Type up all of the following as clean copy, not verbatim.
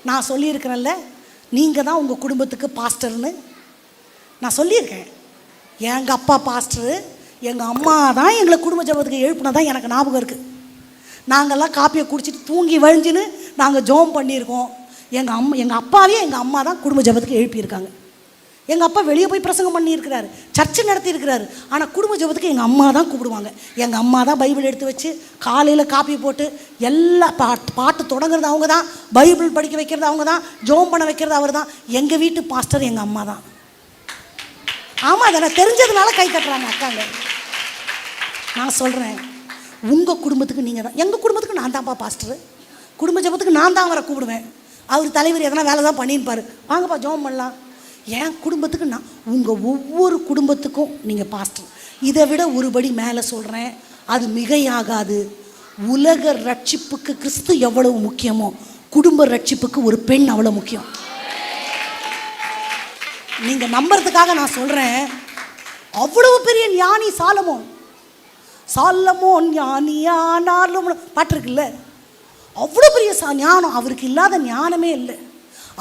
நான் சொல்லியிருக்கிறேன்ல, நீங்கள் தான் உங்கள் குடும்பத்துக்கு பாஸ்டர்னு நான் சொல்லியிருக்கேன். எங்கள் அப்பா பாஸ்டரு, எங்கள் அம்மா தான் எங்களை குடும்ப ஜெபத்துக்கு எழுப்புனதான் எனக்கு ஞாபகம் இருக்குது. நாங்கள்லாம் காப்பியை குடிச்சிட்டு தூங்கி வழிஞ்சின்னு நாங்கள் ஜெபம் பண்ணியிருக்கோம். எங்கள் அப்பாவே எங்கள் அம்மா தான் குடும்ப ஜெபத்துக்கு எழுப்பியிருக்காங்க. எங்கள் அப்பா வெளியே போய் பிரசங்கம் பண்ணியிருக்கிறாரு, சர்ச்சை நடத்தியிருக்கிறாரு. ஆனால் குடும்ப ஜெபத்துக்கு எங்கள் அம்மா தான் கூப்பிடுவாங்க. எங்கள் அம்மா தான் பைபிள் எடுத்து வச்சு காலையில் காப்பி போட்டு எல்லா பாட்டு தொடங்குறது அவங்க தான், பைபிள் படிக்க வைக்கிறது அவங்க தான், ஜெபம் பண்ண வைக்கிறது அவர் தான். எங்கள் வீட்டு பாஸ்டர் எங்கள் அம்மா தான். ஆமாம், அதை நான் தெரிஞ்சதுனால கை தட்டுறாங்க அக்காங்க. நான் சொல்கிறேன், உங்கள் குடும்பத்துக்கு நீங்கள் தான். எங்கள் குடும்பத்துக்கு நான் தான்ப்பா பாஸ்டரு. குடும்ப ஜெபத்துக்கு நான் தான் அவரை கூப்பிடுவேன். அவர் தலைவர் எதனா வேலை தான் பண்ணியிருப்பார், வாங்கப்பா ஜெபம் பண்ணலாம். என் குடும்பத்துக்கு நான், உங்கள் ஒவ்வொரு குடும்பத்துக்கும் நீங்கள் பாஸ்டர். இதை விட ஒருபடி மேலே சொல்கிறேன், அது மிகையாகாது. உலக ரட்சிப்புக்கு கிறிஸ்து எவ்வளவு முக்கியமோ, குடும்ப ரட்சிப்புக்கு ஒரு பெண் அவ்வளோ முக்கியம். நீங்கள் நம்புறதுக்காக நான் சொல்கிறேன். அவ்வளவு பெரிய ஞானி சாலமோன். சாலமோன் ஞானியானாலும் பாட்டு இருக்குல்ல, அவ்வளோ பெரிய ஞானம். அவருக்கு இல்லாத ஞானமே இல்லை.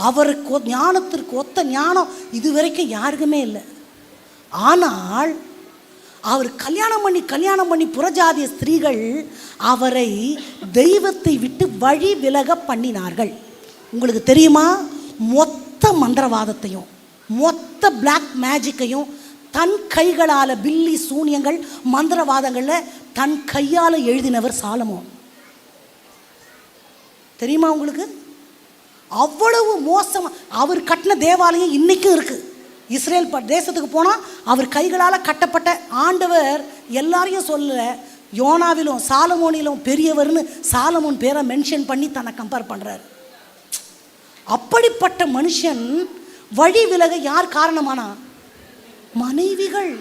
அவருக்கு ஞானத்திற்கு ஒத்த ஞானம் இதுவரைக்கும் யாருக்குமே இல்லை. ஆனால் அவர் கல்யாணம் பண்ணி புறஜாதிய ஸ்திரீகள் அவரை தெய்வத்தை விட்டு வழி விலக பண்ணினார்கள். உங்களுக்கு தெரியுமா, மொத்த மந்திரவாதத்தையும் மொத்த பிளாக் மேஜிக்கையும் தன் கைகளால், பில்லி சூனியங்கள் மந்திரவாதங்களில் தன் கையால் எழுதினவர் சாலமோன். தெரியுமா உங்களுக்கு? அவ்வளவு மோசமாக அவர் கட்டின தேவாலயம் இன்றைக்கும் இருக்குது. இஸ்ரேல் தேசத்துக்கு போனால் அவர் கைகளால் கட்டப்பட்ட ஆண்டவர் எல்லாரையும் சொல்லலை, யோனாவிலும் சாலமோனிலும் பெரியவர்னு சாலமோன் பேரை மென்ஷன் பண்ணி தன்னை கம்பேர் பண்ணுறார். அப்படிப்பட்ட மனுஷன் வழி விலக யார் காரணமானா? மனைவிகள்.